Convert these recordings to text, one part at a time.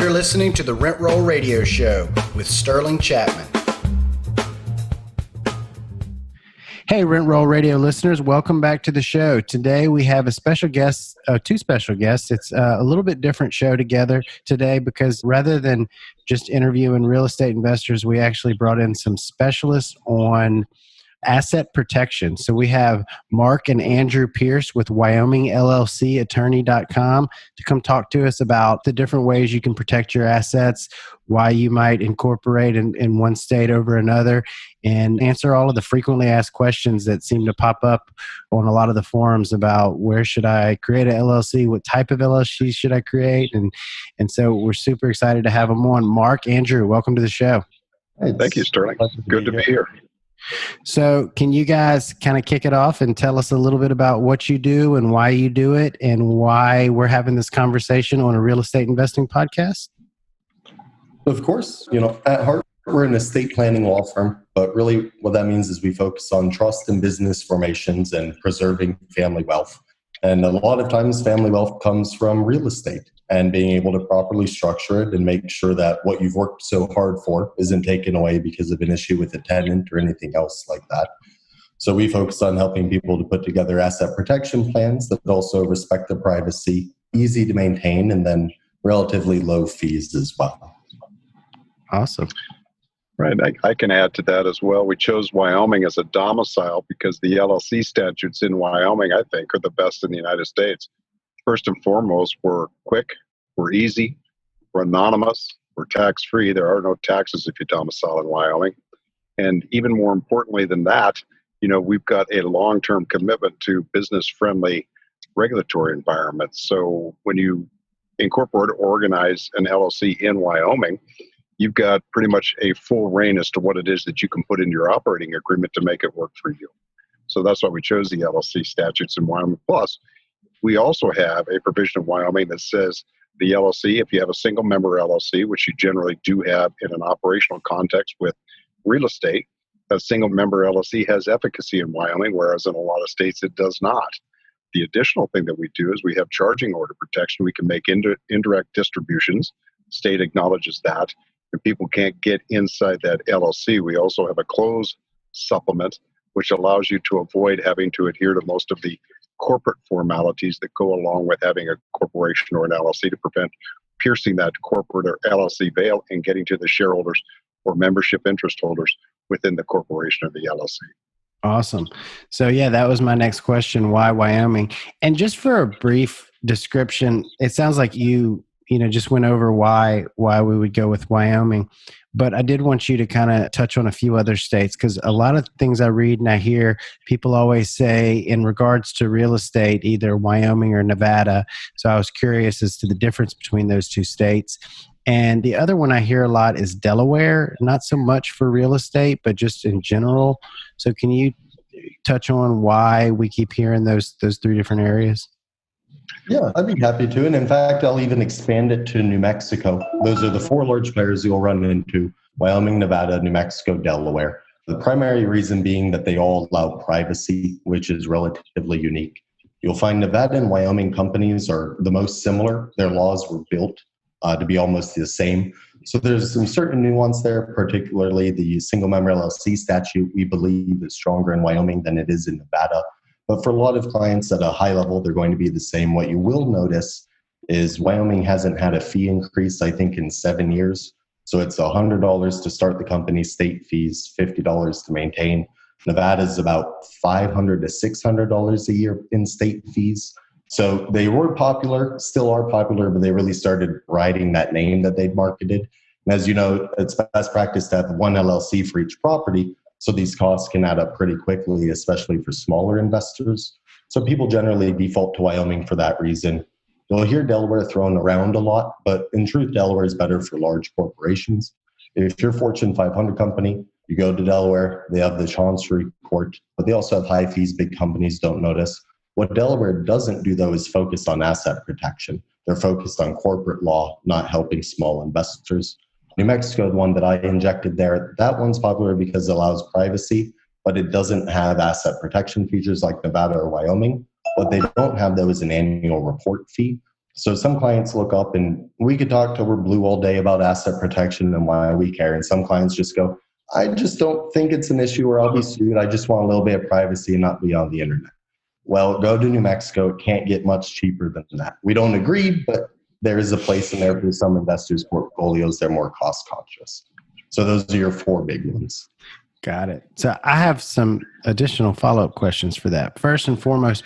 You're listening to the Rent Roll Radio Show with Sterling Chapman. Hey, Rent Roll Radio listeners, welcome back to the show. Today we have a special guest, two special guests. It's a little bit different show together today because rather than just interviewing real estate investors, we actually brought in some specialists on asset protection. So we have Mark and Andrew Pierce with Wyoming LLC Attorney.com to come talk to us about the different ways you can protect your assets, why you might incorporate in one state over another, and answer all of the frequently asked questions that seem to pop up on a lot of the forums about where should I create an LLC, what type of LLC should I create, and so we're super excited to have them on. Mark, Andrew, welcome to the show. Hey, thank you, Sterling. Good to be here. So can you guys kind of kick it off and tell us a little bit about what you do and why you do it and why we're having this conversation on a real estate investing podcast? Of course. At heart, we're an estate planning law firm, but really what that means is we focus on trust and business formations and preserving family wealth. And a lot of times family wealth comes from real estate and being able to properly structure it and make sure that what you've worked so hard for isn't taken away because of an issue with a tenant or anything else like that. So we focus on helping people to put together asset protection plans that also respect the privacy, easy to maintain, and then relatively low fees as well. Awesome. Right. I can add to that as well. We chose Wyoming as a domicile because the LLC statutes in Wyoming, I think, are the best in the United States. First and foremost, we're quick, we're easy, we're anonymous, we're tax-free. There are no taxes if you domicile in Wyoming. And even more importantly than that, we've got a long-term commitment to business-friendly regulatory environments. So when you incorporate or organize an LLC in Wyoming, you've got pretty much a full reign as to what it is that you can put in your operating agreement to make it work for you. So that's why we chose the LLC statutes in Wyoming. Plus, we also have a provision in Wyoming that says the LLC, if you have a single member LLC, which you generally do have in an operational context with real estate, a single member LLC has efficacy in Wyoming, whereas in a lot of states it does not. The additional thing that we do is we have charging order protection. We can make indirect distributions. State acknowledges that. If people can't get inside that LLC, we also have a close supplement, which allows you to avoid having to adhere to most of the corporate formalities that go along with having a corporation or an LLC to prevent piercing that corporate or LLC veil and getting to the shareholders or membership interest holders within the corporation or the LLC. Awesome. So yeah, that was my next question. Why Wyoming? And just for a brief description, it sounds like you just went over why we would go with Wyoming. But I did want you to kind of touch on a few other states because a lot of things I read and I hear people always say in regards to real estate, either Wyoming or Nevada. So I was curious as to the difference between those two states. And the other one I hear a lot is Delaware, not so much for real estate, but just in general. So can you touch on why we keep hearing those three different areas? Yeah, I'd be happy to. And in fact, I'll even expand it to New Mexico. Those are the four large players you'll run into: Wyoming, Nevada, New Mexico, Delaware. The primary reason being that they all allow privacy, which is relatively unique. You'll find Nevada and Wyoming companies are the most similar. Their laws were built to be almost the same. So there's some certain nuance there, particularly the single member LLC statute, we believe is stronger in Wyoming than it is in Nevada. But for a lot of clients at a high level, they're going to be the same. What you will notice is Wyoming hasn't had a fee increase, I think, in 7 years. So it's $100 to start the company, state fees, $50 to maintain. Nevada is about $500 to $600 a year in state fees. So they were popular, still are popular, but they really started riding that name that they'd marketed. And as you know, it's best practice to have one LLC for each property. So these costs can add up pretty quickly, especially for smaller investors. So people generally default to Wyoming for that reason. You'll hear Delaware thrown around a lot, but in truth, Delaware is better for large corporations. If you're a Fortune 500 company, you go to Delaware, they have the Chancery Court, but they also have high fees big companies don't notice. What Delaware doesn't do, though, is focus on asset protection. They're focused on corporate law, not helping small investors. New Mexico, the one that I injected there, that one's popular because it allows privacy, but it doesn't have asset protection features like Nevada or Wyoming. What they don't have, though, is an annual report fee. So some clients look up, and we could talk till we're blue all day about asset protection and why we care. And some clients just go, I just don't think it's an issue where I'll be sued. I just want a little bit of privacy and not be on the internet. Well, go to New Mexico. It can't get much cheaper than that. We don't agree, but there is a place in there for some investors' portfolios. They're more cost conscious. So those are your 4 big ones. Got it. So I have some additional follow-up questions for that. First and foremost,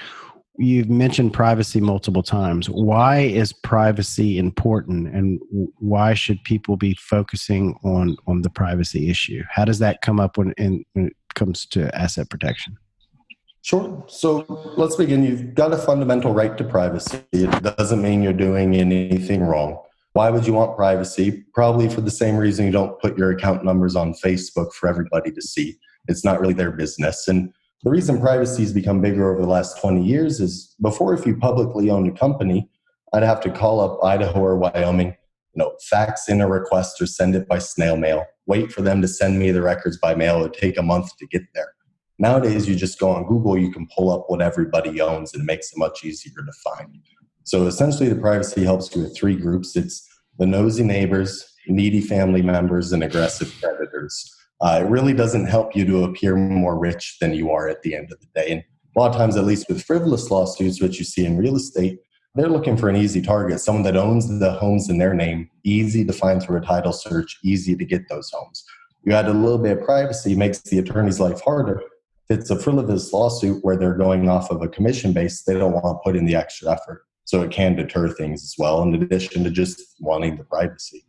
you've mentioned privacy multiple times. Why is privacy important, and why should people be focusing on the privacy issue? How does that come up when it comes to asset protection? Sure. So let's begin. You've got a fundamental right to privacy. It doesn't mean you're doing anything wrong. Why would you want privacy? Probably for the same reason you don't put your account numbers on Facebook for everybody to see. It's not really their business. And the reason privacy has become bigger over the last 20 years is before, if you publicly owned a company, I'd have to call up Idaho or Wyoming, fax in a request or send it by snail mail, wait for them to send me the records by mail. It would take a month to get there. Nowadays, you just go on Google, you can pull up what everybody owns, and it makes it much easier to find. So essentially, the privacy helps you with 3 groups. It's the nosy neighbors, needy family members, and aggressive predators. It really doesn't help you to appear more rich than you are at the end of the day. And a lot of times, at least with frivolous lawsuits, which you see in real estate, they're looking for an easy target, someone that owns the homes in their name, easy to find through a title search, easy to get those homes. You add a little bit of privacy, makes the attorney's life harder. If it's a frivolous lawsuit where they're going off of a commission base, they don't want to put in the extra effort. So it can deter things as well, in addition to just wanting the privacy.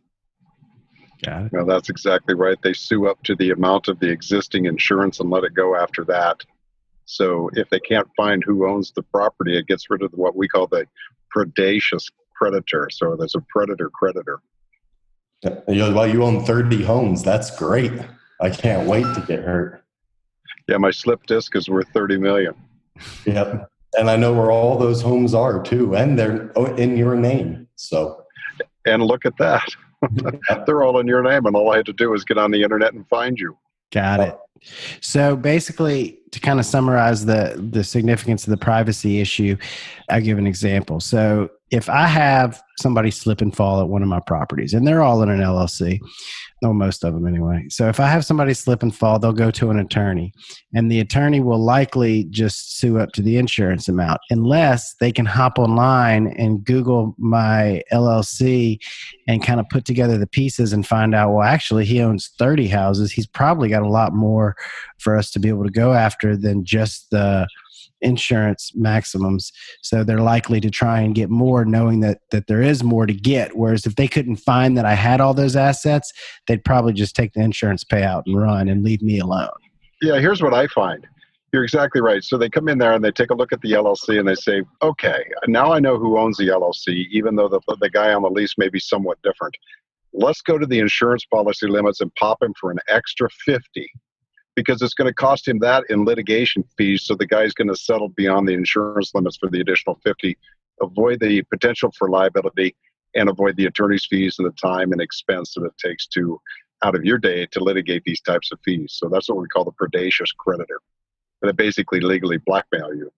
Got it. Well, that's exactly right. They sue up to the amount of the existing insurance and let it go after that. So if they can't find who owns the property, it gets rid of what we call the predaceous creditor. So there's a predator-creditor. Well, you own 30 homes. That's great. I can't wait to get hurt. Yeah, my slip disc is worth $30 million. Yep. And I know where all those homes are too, and they're in your name. So, and look at that. They're all in your name, and all I had to do was get on the internet and find you. Got it. So basically, to kind of summarize the significance of the privacy issue, I'll give an example. So if I have somebody slip and fall at one of my properties, and they're all in an LLC, or most of them anyway. So if I have somebody slip and fall, they'll go to an attorney, and the attorney will likely just sue up to the insurance amount, unless they can hop online and Google my LLC and kind of put together the pieces and find out, well, actually he owns 30 houses. He's probably got a lot more for us to be able to go after than just the insurance maximums. So they're likely to try and get more, knowing that there is more to get. Whereas if they couldn't find that I had all those assets, they'd probably just take the insurance payout and run and leave me alone. Yeah, here's what I find. You're exactly right. So they come in there and they take a look at the LLC and they say, okay, now I know who owns the LLC, even though the guy on the lease may be somewhat different. Let's go to the insurance policy limits and pop him for an extra 50. Because it's going to cost him that in litigation fees. So the guy's going to settle beyond the insurance limits for the additional 50, avoid the potential for liability, and avoid the attorney's fees and the time and expense that it takes to out of your day to litigate these types of fees. So that's what we call the predaceous creditor. They basically legally blackmail you.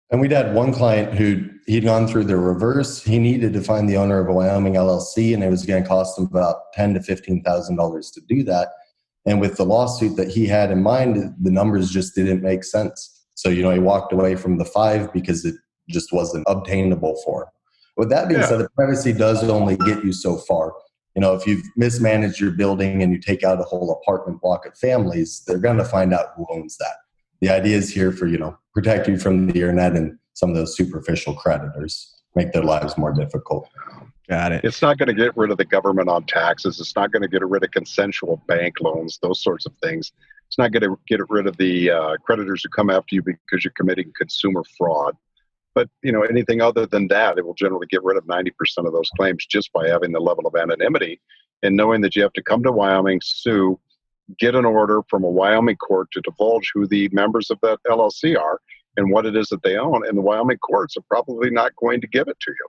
And we'd had one client he'd gone through the reverse. He needed to find the owner of a Wyoming LLC, and it was going to cost him about $10,000 to $15,000 to do that. And with the lawsuit that he had in mind, the numbers just didn't make sense. So, he walked away from the 5 because it just wasn't obtainable for him. With that being said, the privacy does only get you so far. If you've mismanaged your building and you take out a whole apartment block of families, they're going to find out who owns that. The idea is here for, protect you from the internet and some of those superficial creditors, make their lives more difficult. Got it. It's not going to get rid of the government on taxes. It's not going to get rid of consensual bank loans, those sorts of things. It's not going to get rid of the creditors who come after you because you're committing consumer fraud. But, anything other than that, it will generally get rid of 90% of those claims just by having the level of anonymity and knowing that you have to come to Wyoming, sue, get an order from a Wyoming court to divulge who the members of that LLC are and what it is that they own. And the Wyoming courts are probably not going to give it to you.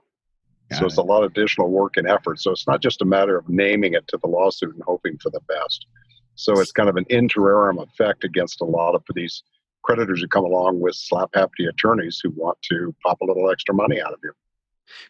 So it's a lot of additional work and effort. So it's not just a matter of naming it to the lawsuit and hoping for the best. So it's kind of an interim effect against a lot of these creditors who come along with slap-happy attorneys who want to pop a little extra money out of you.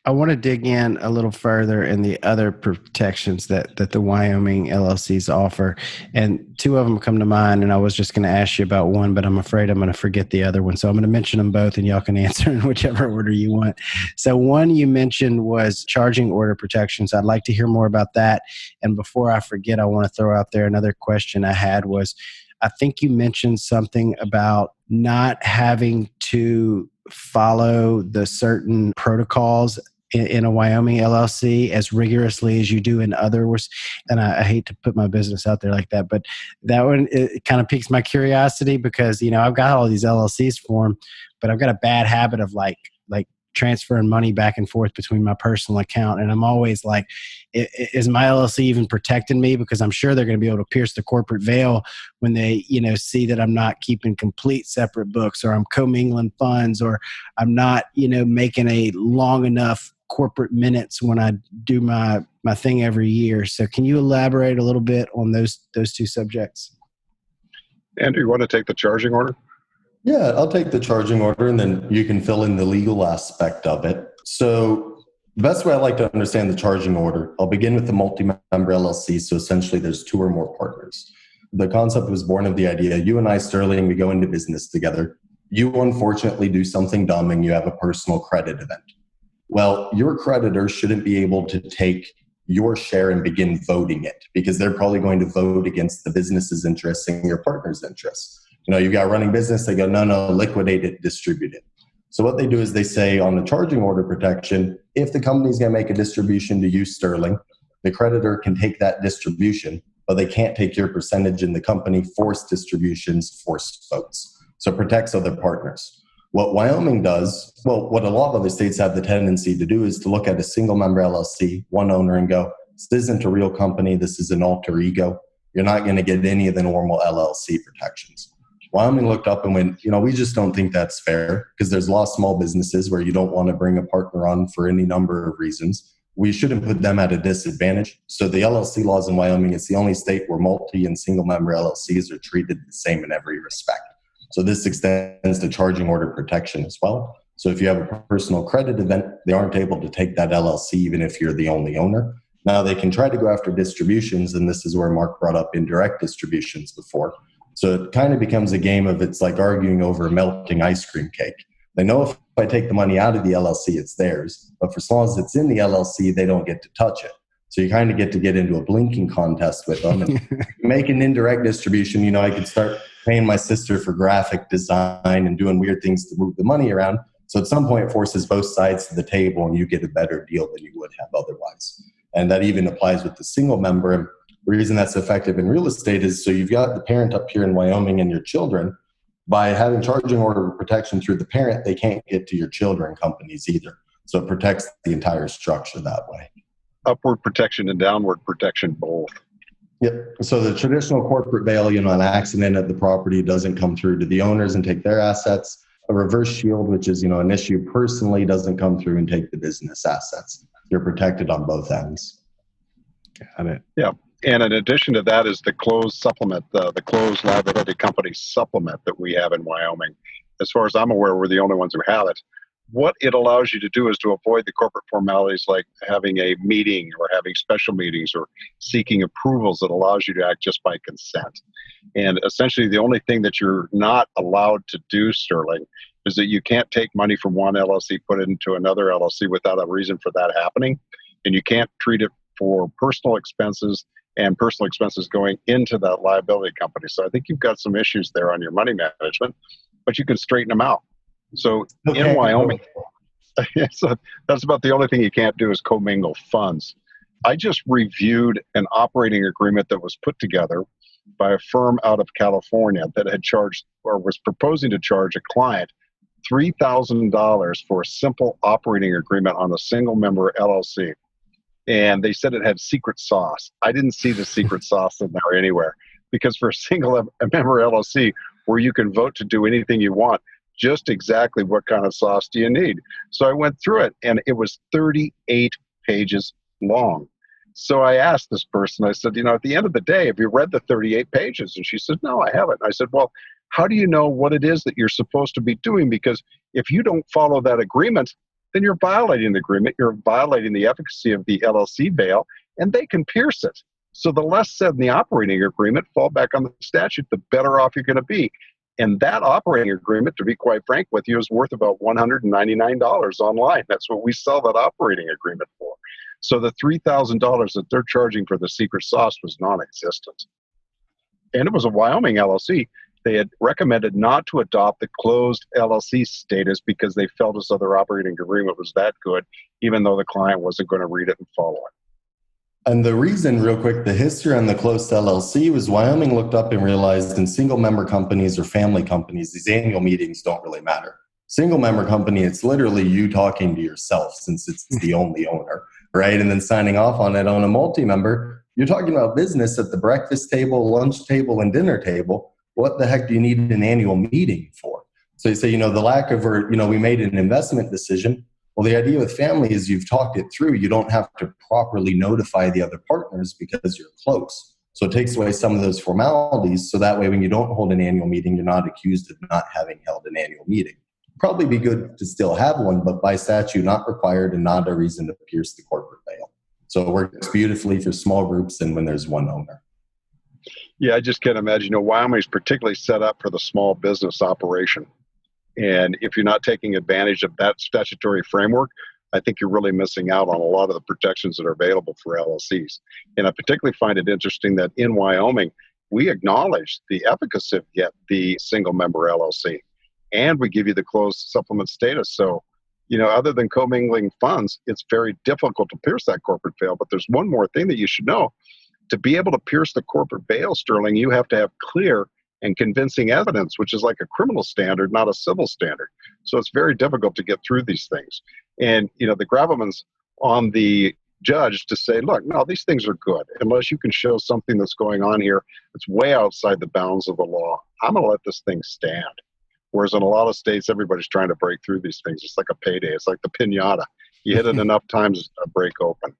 I want to dig in a little further in the other protections that the Wyoming LLCs offer. And two of them come to mind, and I was just going to ask you about one, but I'm afraid I'm going to forget the other one. So I'm going to mention them both, and y'all can answer in whichever order you want. So one you mentioned was charging order protections. I'd like to hear more about that. And before I forget, I want to throw out there another question I had was, I think you mentioned something about not having to follow the certain protocols in a Wyoming LLC as rigorously as you do in others. And I hate to put my business out there like that, but that one, it kind of piques my curiosity because, I've got all these LLCs formed, but I've got a bad habit of like transferring money back and forth between my personal account. And I'm always like, is my LLC even protecting me? Because I'm sure they're going to be able to pierce the corporate veil when they, see that I'm not keeping complete separate books, or I'm commingling funds, or I'm not, making a long enough corporate minutes when I do my thing every year. So can you elaborate a little bit on those two subjects? Andrew, you want to take the charging order? Yeah, I'll take the charging order, and then you can fill in the legal aspect of it. So the best way I like to understand the charging order, I'll begin with the multi-member LLC. So essentially there's two or more partners. The concept was born of the idea, you and I, Sterling, we go into business together. You unfortunately do something dumb and you have a personal credit event. Well, your creditor shouldn't be able to take your share and begin voting it, because they're probably going to vote against the business's interests and your partner's interests. You've got a running business, they go, no, liquidate it, distribute it. So what they do is they say on the charging order protection, if the company's going to make a distribution to you, Sterling, the creditor can take that distribution, but they can't take your percentage in the company, forced distributions, forced votes. So it protects other partners. What Wyoming does, what a lot of other states have the tendency to do, is to look at a single member LLC, one owner, and go, this isn't a real company, this is an alter ego. You're not going to get any of the normal LLC protections. Wyoming looked up and went, we just don't think that's fair, because there's a lot of small businesses where you don't want to bring a partner on for any number of reasons. We shouldn't put them at a disadvantage. So the LLC laws in Wyoming, it's the only state where multi and single member LLCs are treated the same in every respect. So this extends to charging order protection as well. So if you have a personal credit event, they aren't able to take that LLC even if you're the only owner. Now they can try to go after distributions, and this is where Mark brought up indirect distributions before. So it kind of becomes a game of, it's like arguing over a melting ice cream cake. They know if I take the money out of the LLC, it's theirs. But for as long as it's in the LLC, they don't get to touch it. So you kind of get into a blinking contest with them. And make an indirect distribution. I could start paying my sister for graphic design and doing weird things to move the money around. So at some point it forces both sides to the table, and you get a better deal than you would have otherwise. And that even applies with the single member. The reason that's effective in real estate is, so you've got the parent up here in Wyoming and your children. By having charging order protection through the parent, they can't get to your children companies either. So it protects the entire structure that way. Upward protection and downward protection both. Yep. So the traditional corporate veil, an accident at the property doesn't come through to the owners and take their assets. A reverse shield, which is, an issue personally, doesn't come through and take the business assets. You're protected on both ends. Got it. Yeah. And in addition to that is the closed supplement, the closed liability company supplement that we have in Wyoming. As far as I'm aware, we're the only ones who have it. What it allows you to do is to avoid the corporate formalities like having a meeting or having special meetings or seeking approvals. That allows you to act just by consent. And essentially the only thing that you're not allowed to do, Sterling, is that you can't take money from one LLC, put it into another LLC without a reason for that happening. And you can't treat it for personal expenses and personal expenses going into that liability company. So I think you've got some issues there on your money management, but you can straighten them out. So in Wyoming, so that's about the only thing you can't do is commingle funds. I just reviewed an operating agreement that was put together by a firm out of California that had charged, or was proposing to charge, a client $3,000 for a simple operating agreement on a single member LLC. And they said it had secret sauce. I didn't see the secret sauce in there anywhere, because for a single member LLC where you can vote to do anything you want, just exactly what kind of sauce do you need? So I went through it, and it was 38 pages long. So I asked this person, I said, at the end of the day, have you read the 38 pages? And she said, no, I haven't. I said, well, how do you know what it is that you're supposed to be doing? Because if you don't follow that agreement, then you're violating the agreement. You're violating the efficacy of the LLC bail, and they can pierce it. So the less said in the operating agreement, fall back on the statute, the better off you're going to be. And that operating agreement, to be quite frank with you, is worth about $199 online. That's what we sell that operating agreement for. So the $3,000 that they're charging for the secret sauce was non-existent. And it was a Wyoming LLC. They had recommended not to adopt the closed LLC status because they felt as though their operating agreement was that good, even though the client wasn't going to read it and follow it. And the reason, real quick, the history on the closed LLC was Wyoming looked up and realized in single member companies or family companies, these annual meetings don't really matter. Single member company, it's literally you talking to yourself since it's the only owner, right? And then signing off on it. On a multi-member, you're talking about business at the breakfast table, lunch table, and dinner table. What the heck do you need an annual meeting for? So you say, the lack of, we made an investment decision. Well, the idea with family is you've talked it through. You don't have to properly notify the other partners because you're close. So it takes away some of those formalities. So that way, when you don't hold an annual meeting, you're not accused of not having held an annual meeting. Probably be good to still have one, but by statute, not required and not a reason to pierce the corporate veil. So it works beautifully for small groups and when there's one owner. Yeah, I just can't imagine. Wyoming is particularly set up for the small business operation. And if you're not taking advantage of that statutory framework, I think you're really missing out on a lot of the protections that are available for LLCs. And I particularly find it interesting that in Wyoming, we acknowledge the efficacy of the single member LLC, and we give you the closed supplement status. So, other than commingling funds, it's very difficult to pierce that corporate veil. But there's one more thing that you should know. To be able to pierce the corporate veil, Sterling, you have to have clear and convincing evidence, which is like a criminal standard, not a civil standard. So it's very difficult to get through these things. And, the gravamon's on the judge to say, look, no, these things are good. Unless you can show something that's going on here that's way outside the bounds of the law, I'm going to let this thing stand. Whereas in a lot of states, everybody's trying to break through these things. It's like a payday. It's like the piñata. You hit it enough times, it'll break open.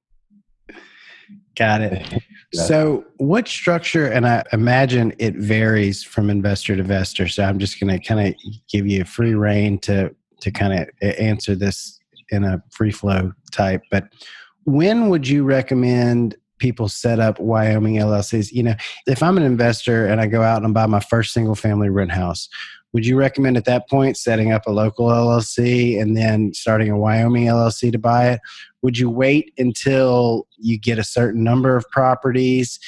Got it. So what structure, and I imagine it varies from investor to investor, so I'm just going to kind of give you a free rein to kind of answer this in a free flow type, but when would you recommend people set up Wyoming LLCs? If I'm an investor and I go out and buy my first single family rent house, would you recommend at that point setting up a local LLC and then starting a Wyoming LLC to buy it? Would you wait until you get a certain number of properties?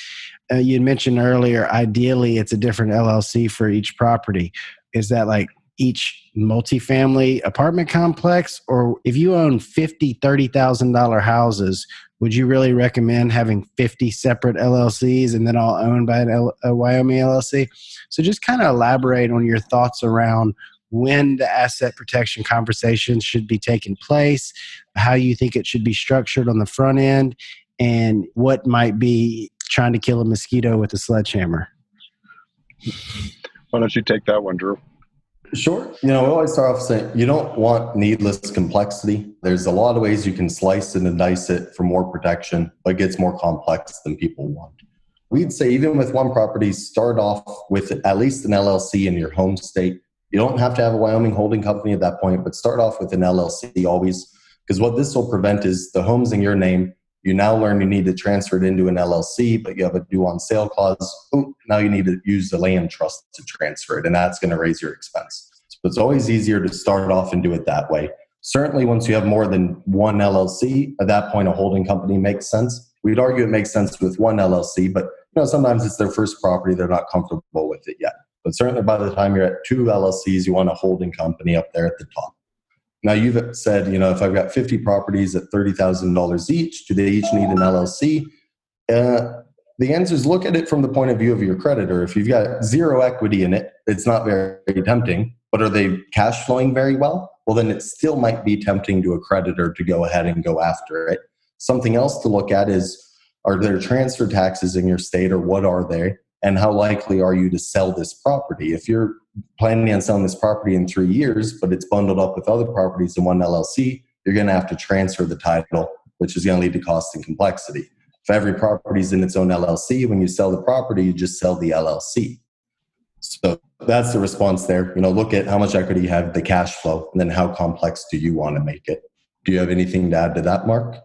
You mentioned earlier, ideally, it's a different LLC for each property. Is that like each multifamily apartment complex? Or if you own 50, $30,000 houses, would you really recommend having 50 separate LLCs and then all owned by a Wyoming LLC? So just kind of elaborate on your thoughts around when the asset protection conversations should be taking place, how you think it should be structured on the front end, and what might be trying to kill a mosquito with a sledgehammer. Why don't you take that one, Drew? Sure. We always start off saying you don't want needless complexity. There's a lot of ways you can slice it and dice it for more protection, but it gets more complex than people want. We'd say even with one property, start off with at least an LLC in your home state. You don't have to have a Wyoming holding company at that point, but start off with an LLC always, because what this will prevent is the home's in your name. You now learn you need to transfer it into an LLC, but you have a due on sale clause. Now you need to use the land trust to transfer it, and that's going to raise your expense. So it's always easier to start off and do it that way. Certainly, once you have more than one LLC, at that point, a holding company makes sense. We'd argue it makes sense with one LLC, but sometimes it's their first property. They're not comfortable with it yet. But certainly by the time you're at two LLCs, you want a holding company up there at the top. Now you've said, if I've got 50 properties at $30,000 each, do they each need an LLC? The answer is look at it from the point of view of your creditor. If you've got zero equity in it, it's not very tempting, but are they cash flowing very well? Well, then it still might be tempting to a creditor to go ahead and go after it. Something else to look at is, are there transfer taxes in your state, or what are they? And how likely are you to sell this property? If you're planning on selling this property in 3 years, but it's bundled up with other properties in one LLC, you're going to have to transfer the title, which is going to lead to cost and complexity. If every property is in its own LLC, when you sell the property, you just sell the LLC. So that's the response there. Look at how much equity you have, the cash flow, and then how complex do you want to make it? Do you have anything to add to that, Mark?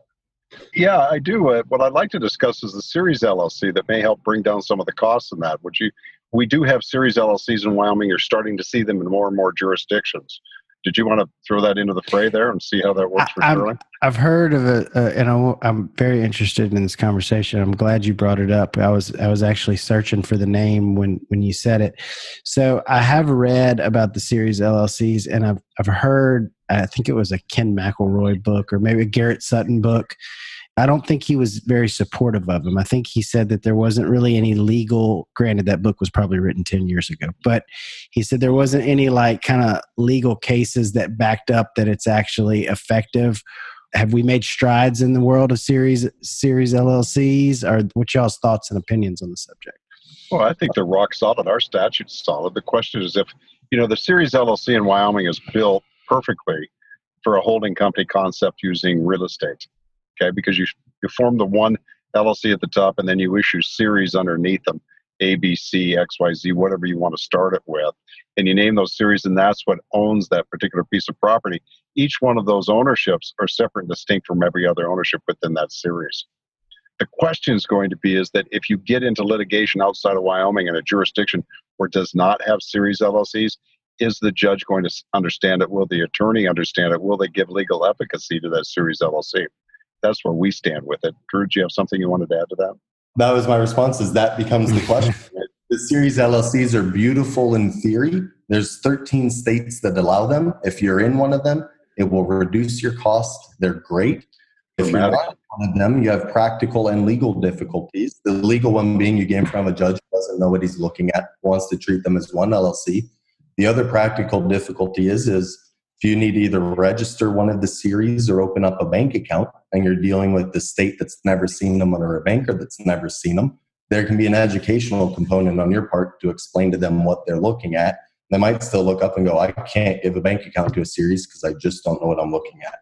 Yeah, I do. What I'd like to discuss is the series LLC that may help bring down some of the costs in that. We do have series LLCs in Wyoming. You're starting to see them in more and more jurisdictions. Did you want to throw that into the fray there and see how that works for Shirley? I've heard of it, and I'm very interested in this conversation. I'm glad you brought it up. I was actually searching for the name when you said it. So I have read about the series LLCs, and I've heard. I think it was a Ken McElroy book or maybe a Garrett Sutton book. I don't think he was very supportive of them. I think he said that there wasn't really any legal, granted that book was probably written 10 years ago, but he said there wasn't any like kind of legal cases that backed up that it's actually effective. Have we made strides in the world of series LLCs? Or what y'all's thoughts and opinions on the subject? Well, I think they're rock solid. Our statute's solid. The question is if, the series LLC in Wyoming is built perfectly for a holding company concept using real estate. Okay, because you form the one LLC at the top and then you issue series underneath them, A, B, C, X, Y, Z, whatever you want to start it with. And you name those series and that's what owns that particular piece of property. Each one of those ownerships are separate and distinct from every other ownership within that series. The question is going to be is that if you get into litigation outside of Wyoming in a jurisdiction where it does not have series LLCs, is the judge going to understand it? Will the attorney understand it? Will they give legal efficacy to that series LLC? That's where we stand with it. Drew, do you have something you wanted to add to that? That was my response, is that becomes the question. The series LLCs are beautiful in theory. There's 13 states that allow them. If you're in one of them, it will reduce your cost. They're great. If you're not in one of them, you have practical and legal difficulties. The legal one being you get in front of a judge who doesn't know what he's looking at, wants to treat them as one LLC. The other practical difficulty is if you need to either register one of the series or open up a bank account and you're dealing with the state that's never seen them or a banker that's never seen them, there can be an educational component on your part to explain to them what they're looking at. They might still look up and go, I can't give a bank account to a series because I just don't know what I'm looking at.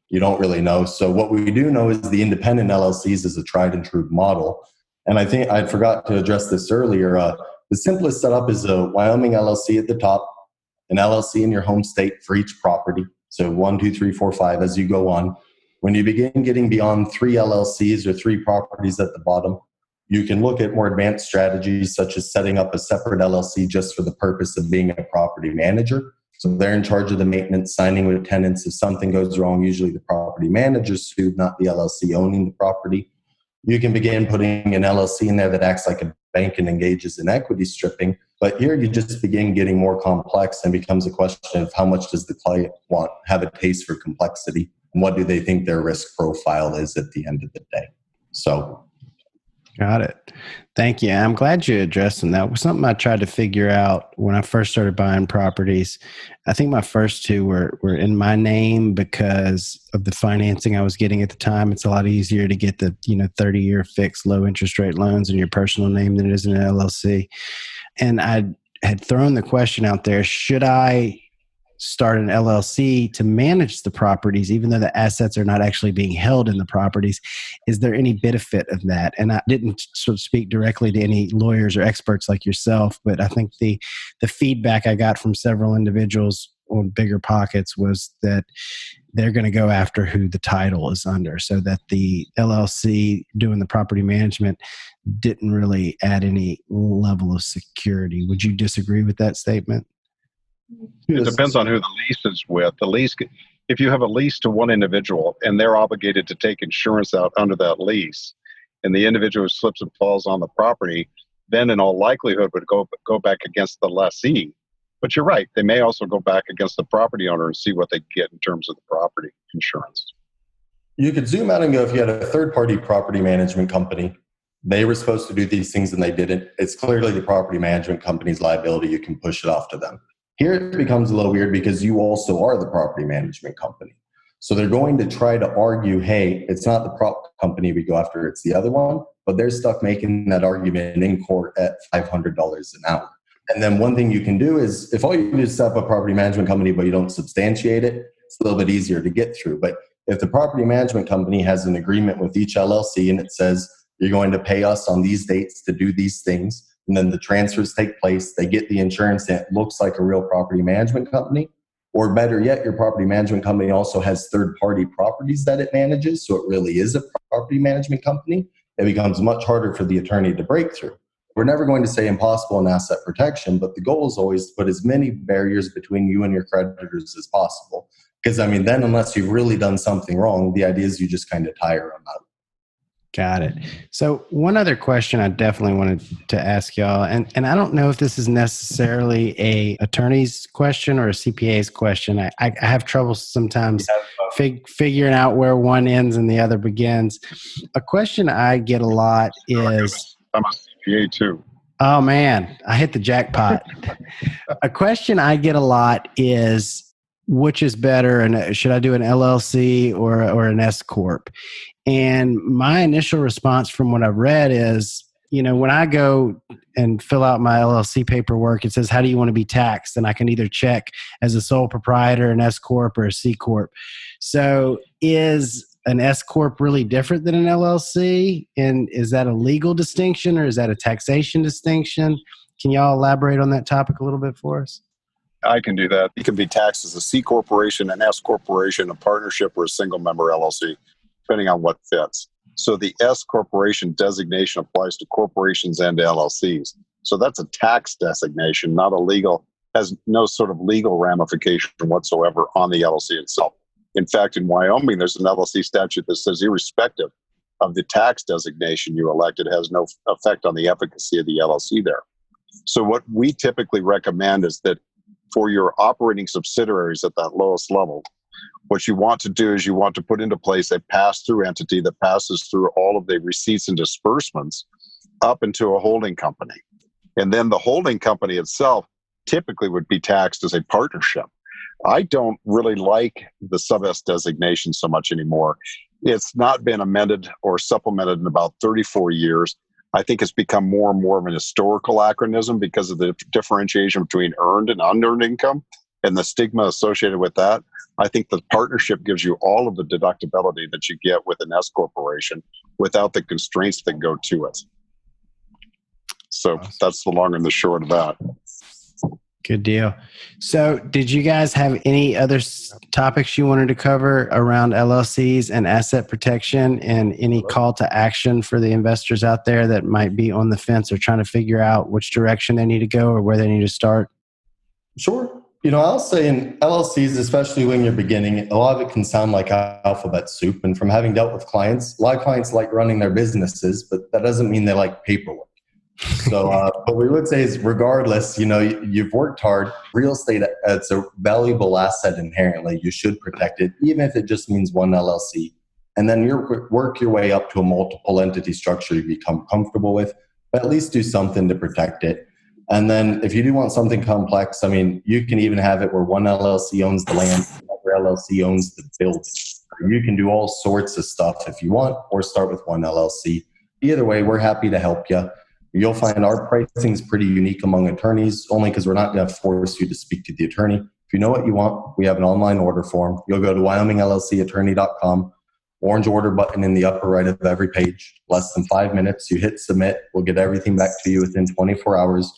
You don't really know. So what we do know is the independent LLCs is a tried and true model. And I think I forgot to address this earlier. The simplest setup is a Wyoming LLC at the top, an LLC in your home state for each property. So 1, 2, 3, 4, 5 as you go on. When you begin getting beyond 3 LLCs or 3 properties at the bottom, you can look at more advanced strategies such as setting up a separate LLC just for the purpose of being a property manager. So they're in charge of the maintenance, signing with tenants. If something goes wrong, usually the property manager's sued, not the LLC owning the property. You can begin putting an LLC in there that acts like a bank and engages in equity stripping. But here you just begin getting more complex and becomes a question of how much does the client have a taste for complexity and what do they think their risk profile is at the end of the day. So. Got it. Thank you. I'm glad you addressed them. That was something I tried to figure out when I first started buying properties. I think my first 2 were in my name because of the financing I was getting at the time. It's a lot easier to get the 30-year fixed low interest rate loans in your personal name than it is in an LLC. And I had thrown the question out there, should I start an LLC to manage the properties, even though the assets are not actually being held in the properties? Is there any benefit of that? And I didn't sort of speak directly to any lawyers or experts like yourself, but I think the feedback I got from several individuals on Bigger Pockets was that they're going to go after who the title is under, so that the LLC doing the property management didn't really add any level of security. Would you disagree with that statement? It depends on who the lease is with. The lease, if you have a lease to one individual and they're obligated to take insurance out under that lease, and the individual slips and falls on the property, then in all likelihood would go back against the lessee. But you're right, they may also go back against the property owner and see what they get in terms of the property insurance. You could zoom out and go, if you had a third-party property management company, they were supposed to do these things and they didn't. It's clearly the property management company's liability. You can push it off to them. Here it becomes a little weird because you also are the property management company. So they're going to try to argue, hey, it's not the prop company we go after, it's the other one. But they're stuck making that argument in court at $500 an hour. And then one thing you can do is, if all you do is set up a property management company but you don't substantiate it, it's a little bit easier to get through. But if the property management company has an agreement with each LLC and it says, you're going to pay us on these dates to do these things, and then the transfers take place, they get the insurance, and it looks like a real property management company, Or better yet, your property management company also has third-party properties that it manages, so it really is a property management company. It becomes much harder for the attorney to break through. We're never going to say impossible in asset protection, but the goal is always to put as many barriers between you and your creditors as possible. Because, then unless you've really done something wrong, the idea is you just kind of tire them out. Got it. So one other question I definitely wanted to ask y'all, and I don't know if this is necessarily a attorney's question or a CPA's question. I have trouble sometimes figuring out where one ends and the other begins. A question I get a lot is... I'm a CPA too. Oh man, I hit the jackpot. A question I get a lot is, which is better, and should I do an LLC or an S Corp? And my initial response from what I've read is, when I go and fill out my LLC paperwork, it says, how do you want to be taxed? And I can either check as a sole proprietor, an S Corp, or a C Corp. So is an S Corp really different than an LLC? And is that a legal distinction or is that a taxation distinction? Can y'all elaborate on that topic a little bit for us? I can do that. You can be taxed as a C corporation, an S corporation, a partnership, or a single member LLC, depending on what fits. So the S corporation designation applies to corporations and to LLCs. So that's a tax designation, not a legal, has no sort of legal ramification whatsoever on the LLC itself. In fact, in Wyoming, there's an LLC statute that says irrespective of the tax designation you elect, it has no effect on the efficacy of the LLC there. So what we typically recommend is that for your operating subsidiaries at that lowest level, what you want to do is you want to put into place a pass-through entity that passes through all of the receipts and disbursements up into a holding company. And then the holding company itself typically would be taxed as a partnership. I don't really like the sub-S designation so much anymore. It's not been amended or supplemented in about 34 years. I think it's become more and more of an historical acronym because of the differentiation between earned and unearned income and the stigma associated with that. I think the partnership gives you all of the deductibility that you get with an S corporation without the constraints that go to it. So that's the long and the short of that. Good deal. So did you guys have any other topics you wanted to cover around LLCs and asset protection, and any call to action for the investors out there that might be on the fence or trying to figure out which direction they need to go or where they need to start? Sure. I'll say in LLCs, especially when you're beginning, a lot of it can sound like alphabet soup. And from having dealt with clients, a lot of clients like running their businesses, but that doesn't mean they like paperwork. So what we would say is regardless, you've worked hard. Real estate, it's a valuable asset inherently. You should protect it, even if it just means one LLC. And then you work your way up to a multiple entity structure you become comfortable with, but at least do something to protect it. And then if you do want something complex, you can even have it where one LLC owns the land, another LLC owns the building. You can do all sorts of stuff if you want, or start with one LLC. Either way, we're happy to help you. You'll find our pricing is pretty unique among attorneys, only because we're not going to force you to speak to the attorney. If you know what you want, we have an online order form. You'll go to wyomingllcattorney.com, orange order button in the upper right of every page. Less than 5 minutes, you hit submit. We'll get everything back to you within 24 hours.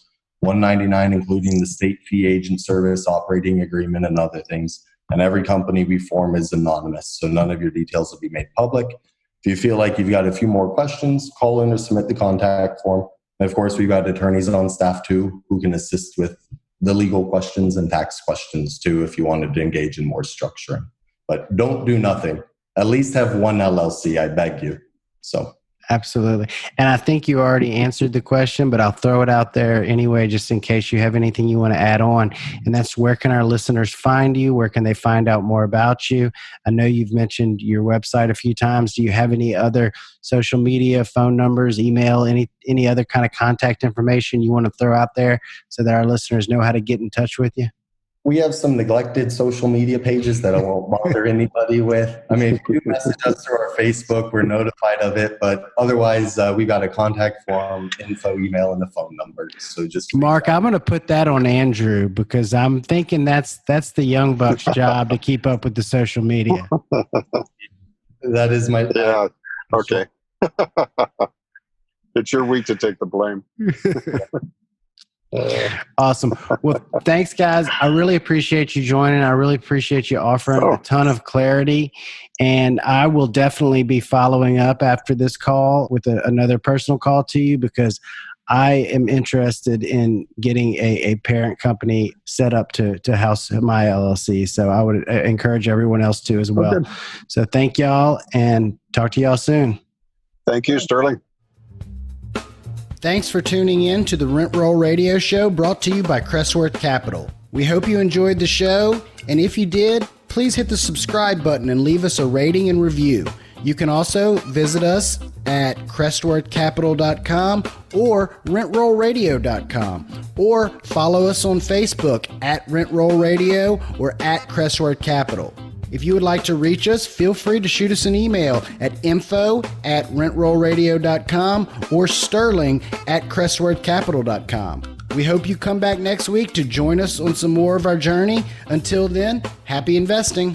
$199, including the state fee, agent service, operating agreement, and other things. And every company we form is anonymous, so none of your details will be made public. If you feel like you've got a few more questions, call in or submit the contact form. And of course, we've got attorneys on staff too who can assist with the legal questions and tax questions too if you wanted to engage in more structuring. But don't do nothing. At least have one LLC, I beg you. So. Absolutely. And I think you already answered the question, but I'll throw it out there anyway, just in case you have anything you want to add on. And that's, where can our listeners find you? Where can they find out more about you? I know you've mentioned your website a few times. Do you have any other social media, phone numbers, email, any other kind of contact information you want to throw out there so that our listeners know how to get in touch with you? We have some neglected social media pages that I won't bother anybody with. If you message us through our Facebook, we're notified of it. But otherwise, we got a contact form, info, email, and a phone number. So just Mark, I'm going to put that on Andrew because I'm thinking that's the young buck's job to keep up with the social media. That is my... Yeah. Okay. It's your week to take the blame. Awesome. Well, thanks, guys. I really appreciate you joining. I really appreciate you offering a ton of clarity. And I will definitely be following up after this call with another personal call to you, because I am interested in getting a parent company set up to house my LLC. So I would encourage everyone else to as well. Okay. So thank y'all, and talk to y'all soon. Thank you, Sterling. Thanks for tuning in to the Rent Roll Radio Show, brought to you by Crestworth Capital. We hope you enjoyed the show, and if you did, please hit the subscribe button and leave us a rating and review. You can also visit us at crestworthcapital.com or rentrollradio.com, or follow us on Facebook at Rent Roll Radio or at Crestworth Capital. If you would like to reach us, feel free to shoot us an email at info@rentrollradio.com or sterling@crestworthcapital.com. We hope you come back next week to join us on some more of our journey. Until then, happy investing.